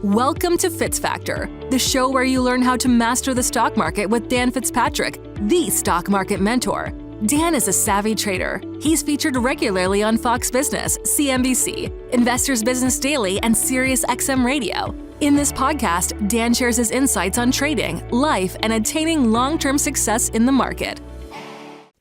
Welcome to Fitz Factor, the show where you learn how to master the stock market with Dan Fitzpatrick, the stock market mentor. Dan is a savvy trader. He's featured regularly on Fox Business, CNBC, Investors Business Daily, and SiriusXM Radio. In this podcast, Dan shares his insights on trading, life, and attaining long-term success in the market.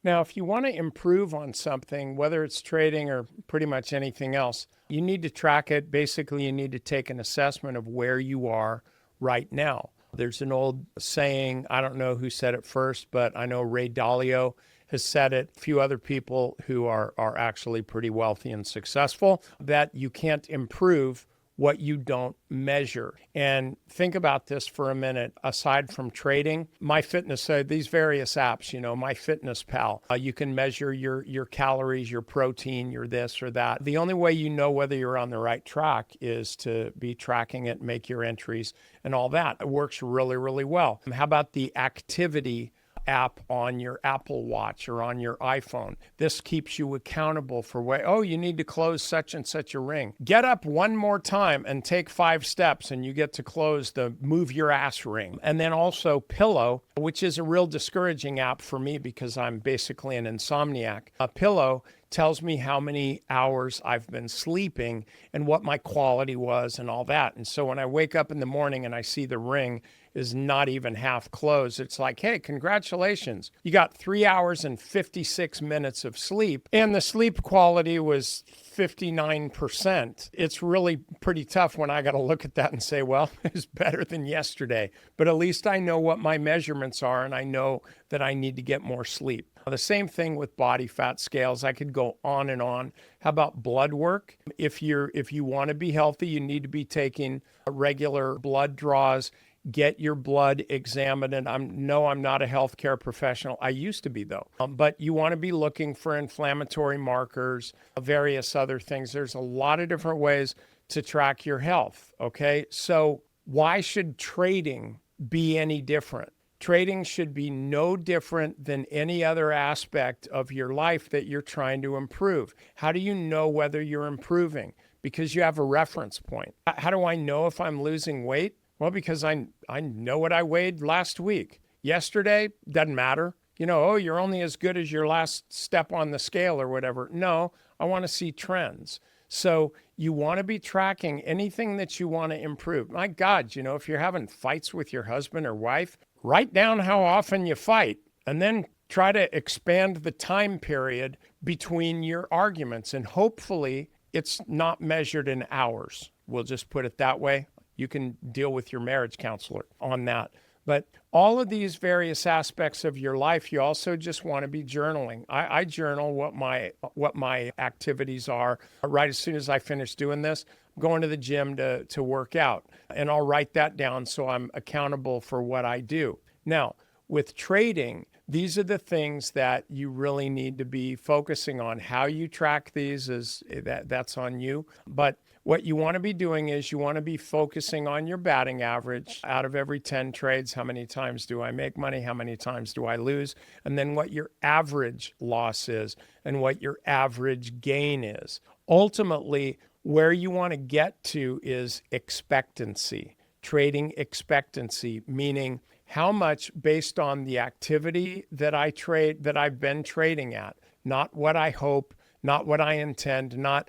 Now, if you want to improve on something, whether it's trading or pretty much anything else, you need to track it. Basically, you need to take an assessment of where you are right now. There's an old saying, I don't know who said it first, but I know Ray Dalio has said it, a few other people who are actually pretty wealthy and successful, that you can't improve what you don't measure. And think about this for a minute. Aside from trading, these various apps, MyFitnessPal, you can measure your calories, your protein, your this or that. The only way you know whether you're on the right track is to be tracking it, make your entries and all that. It works really, really well. How about the activity app on your Apple Watch or on your iPhone? This keeps you accountable for you need to close such and such a ring. Get up one more time and take 5 steps and you get to close the move your ass ring. And then also Pillow, which is a real discouraging app for me because I'm basically an insomniac. Pillow tells me how many hours I've been sleeping and what my quality was and all that. And so when I wake up in the morning and I see the ring is not even half closed, it's like, hey, congratulations. You got 3 hours and 56 minutes of sleep, and the sleep quality was 59%. It's really pretty tough when I got to look at that and say, well, it's better than yesterday. But at least I know what my measurements are, and I know that I need to get more sleep. The same thing with body fat scales. I could go on and on. How about blood work? If you want to be healthy, you need to be taking regular blood draws. Get your blood examined. And I'm not a healthcare professional. I used to be, though. But you want to be looking for inflammatory markers, various other things. There's a lot of different ways to track your health, okay? So why should trading be any different? Trading should be no different than any other aspect of your life that you're trying to improve. How do you know whether you're improving? Because you have a reference point. How do I know if I'm losing weight? Well, because I know what I weighed last week. Yesterday, doesn't matter. You're only as good as your last step on the scale or whatever. No, I want to see trends. So you want to be tracking anything that you want to improve. My God, if you're having fights with your husband or wife, write down how often you fight and then try to expand the time period between your arguments. And hopefully it's not measured in hours. We'll just put it that way. You can deal with your marriage counselor on that. But all of these various aspects of your life, you also just want to be journaling. I journal what my activities are. Right as soon as I finish doing this, I'm going to the gym to work out. And I'll write that down so I'm accountable for what I do. Now, with trading, these are the things that you really need to be focusing on. How you track these that's on you. But what you want to be doing is you want to be focusing on your batting average. Out of every 10 trades, how many times do I make money? How many times do I lose? And then what your average loss is and what your average gain is. Ultimately, where you want to get to is expectancy, trading expectancy, meaning how much based on the activity that I've been trading at, not what I hope, not what I intend, not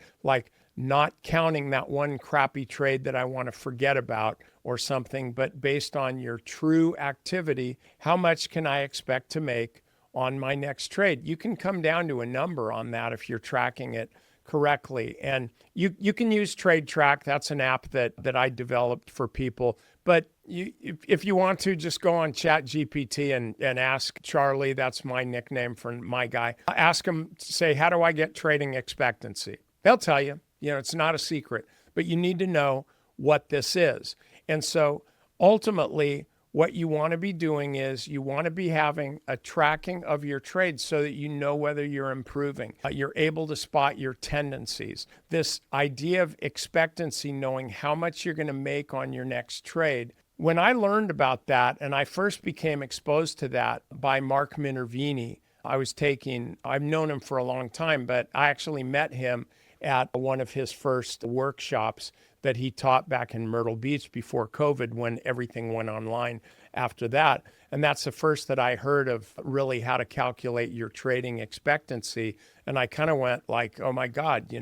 counting that one crappy trade that I want to forget about or something, but based on your true activity, how much can I expect to make on my next trade? You can come down to a number on that if you're tracking it correctly. And you can use Trade Track. That's an app that I developed for people. But if you want to, just go on ChatGPT and ask Charlie, that's my nickname for my guy. Ask him, say, how do I get trading expectancy? They'll tell you. It's not a secret, but you need to know what this is. And so ultimately, what you want to be doing is you want to be having a tracking of your trades so that you know whether you're improving. You're able to spot your tendencies. This idea of expectancy, knowing how much you're going to make on your next trade. When I learned about that, and I first became exposed to that by Mark Minervini, I've known him for a long time, but I actually met him at one of his first workshops that he taught back in Myrtle Beach before COVID, when everything went online after that. And that's the first that I heard of really how to calculate your trading expectancy. And I kind of went like, oh my God,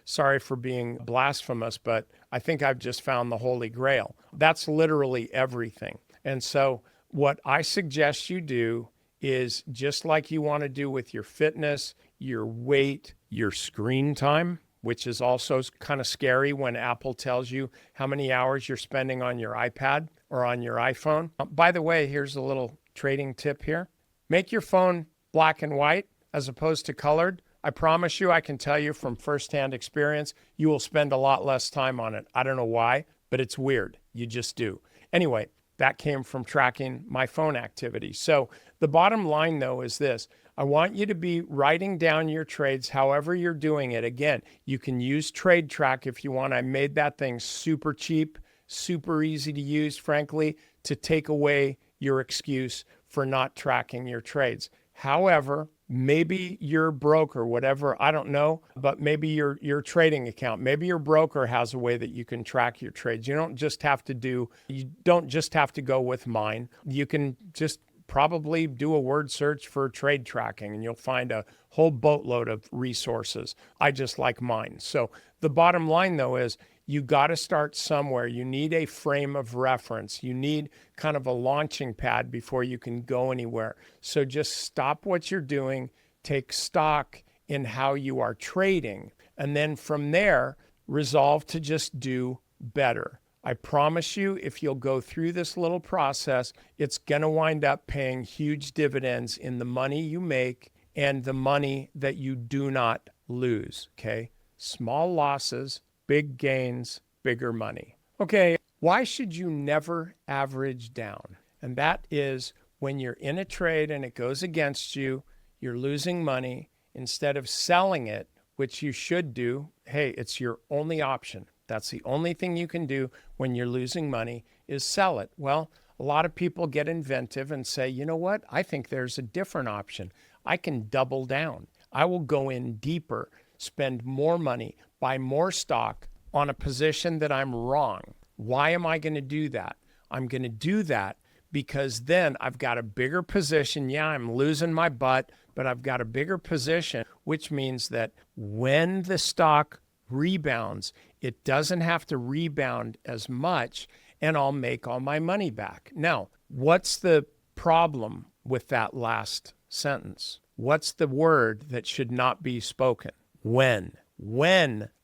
sorry for being blasphemous, but I think I've just found the Holy Grail. That's literally everything. And so what I suggest you do is, just like you want to do with your fitness, your weight, your screen time, which is also kind of scary when Apple tells you how many hours you're spending on your iPad or on your iPhone. By the way, here's a little trading tip here. Make your phone black and white as opposed to colored. I promise you, I can tell you from firsthand experience, you will spend a lot less time on it. I don't know why, but it's weird. You just do. Anyway, that came from tracking my phone activity. So the bottom line, though, is this. I want you to be writing down your trades however you're doing it. Again, you can use Trade Track if you want. I made that thing super cheap, super easy to use, frankly, to take away your excuse for not tracking your trades. However, maybe your broker, whatever, I don't know, but maybe your trading account, maybe your broker has a way that you can track your trades. You don't just have to go with mine. You can just probably do a word search for trade tracking and you'll find a whole boatload of resources. I just like mine. So the bottom line, though, is you got to start somewhere. You need a frame of reference. You need kind of a launching pad before you can go anywhere. So just stop what you're doing, take stock in how you are trading, and then from there, resolve to just do better. I promise you, if you'll go through this little process, it's going to wind up paying huge dividends in the money you make and the money that you do not lose, okay? Small losses, big gains, bigger money. Okay, why should you never average down? And that is when you're in a trade and it goes against you, you're losing money. Instead of selling it, which you should do, hey, it's your only option. That's the only thing you can do when you're losing money is sell it. Well, a lot of people get inventive and say, you know what? I think there's a different option. I can double down. I will go in deeper, spend more money, buy more stock on a position that I'm wrong. Why am I going to do that? I'm going to do that because then I've got a bigger position. Yeah, I'm losing my butt, but I've got a bigger position, which means that when the stock rebounds, it doesn't have to rebound as much, and I'll make all my money back. Now, what's the problem with that last sentence? What's the word that should not be spoken? When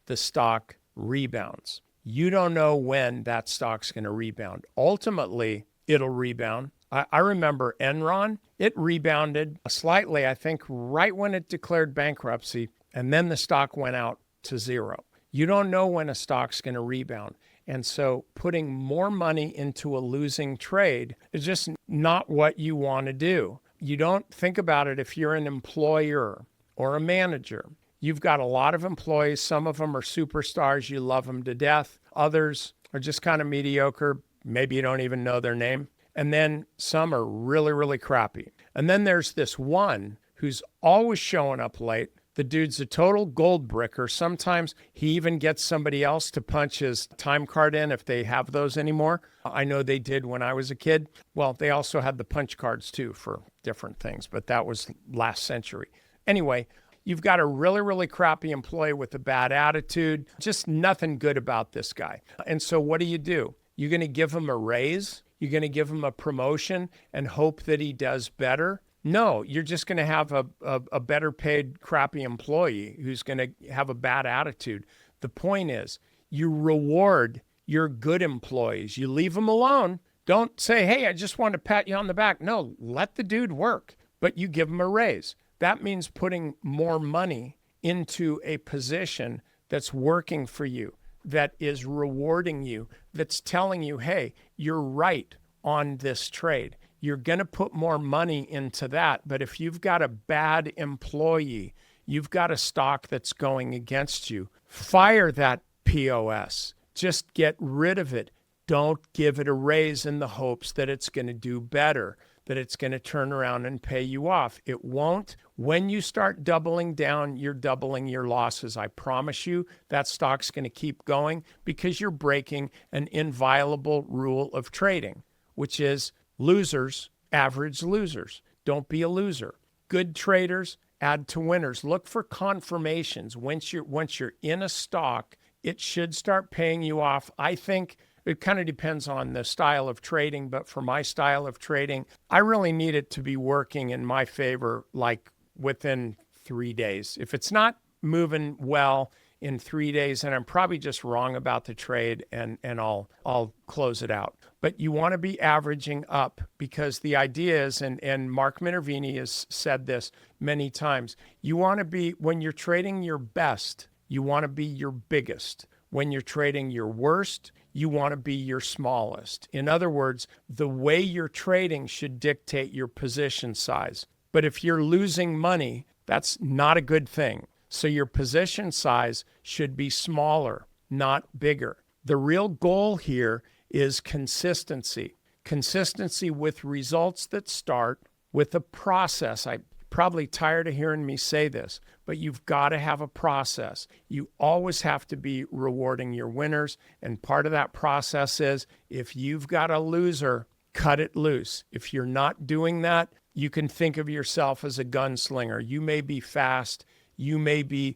the stock rebounds. You don't know when that stock's going to rebound. Ultimately, it'll rebound. I remember Enron, it rebounded slightly, I think, right when it declared bankruptcy, and then the stock went out to zero. You don't know when a stock's going to rebound. And so putting more money into a losing trade is just not what you want to do. You don't think about it if you're an employer or a manager. You've got a lot of employees. Some of them are superstars. You love them to death. Others are just kind of mediocre. Maybe you don't even know their name. And then some are really, really crappy. And then there's this one who's always showing up late. The dude's a total gold bricker. Sometimes he even gets somebody else to punch his time card in if they have those anymore. I know they did when I was a kid. Well, they also had the punch cards too for different things, but that was last century. Anyway, you've got a really, really crappy employee with a bad attitude. Just nothing good about this guy. And so what do? You're going to give him a raise? You're going to give him a promotion and hope that he does better? No, you're just going to have a better paid crappy employee who's going to have a bad attitude. The point is, you reward your good employees. You leave them alone. Don't say, hey, I just want to pat you on the back. No, let the dude work, but you give him a raise. That means putting more money into a position that's working for you, that is rewarding you, that's telling you, hey, you're right on this trade. You're going to put more money into that. But if you've got a bad employee, you've got a stock that's going against you, fire that POS. Just get rid of it. Don't give it a raise in the hopes that it's going to do better. that it's going to turn around and pay you off. It won't. When you start doubling down, you're doubling your losses. I promise you that stock's going to keep going because you're breaking an inviolable rule of trading, which is losers average losers. Don't be a loser. Good traders add to winners. Look for confirmations. Once you're in a stock, it should start paying you off. I think it kind of depends on the style of trading, but for my style of trading, I really need it to be working in my favor like within 3 days. If it's not moving well in 3 days, then I'm probably just wrong about the trade and I'll close it out. But you want to be averaging up because the idea is, and Mark Minervini has said this many times, you want to be, when you're trading your best, you want to be your biggest. When you're trading your worst, you want to be your smallest. In other words, the way you're trading should dictate your position size. But if you're losing money, that's not a good thing. So your position size should be smaller, not bigger. The real goal here is consistency. Consistency with results that start with a process. I'm probably tired of hearing me say this, but you've got to have a process. You always have to be rewarding your winners. And part of that process is if you've got a loser, cut it loose. If you're not doing that, you can think of yourself as a gunslinger. You may be fast. You may be,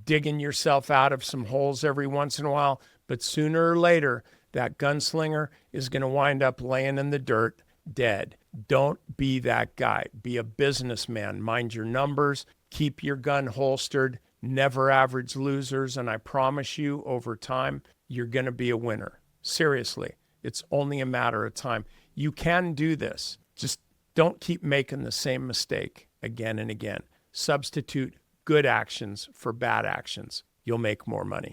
digging yourself out of some holes every once in a while, but sooner or later, that gunslinger is going to wind up laying in the dirt dead. Don't be that guy. Be a businessman. Mind your numbers. Keep your gun holstered. Never average losers. And I promise you, over time, you're going to be a winner. Seriously, it's only a matter of time. You can do this. Just don't keep making the same mistake again and again. Substitute good actions for bad actions. You'll make more money.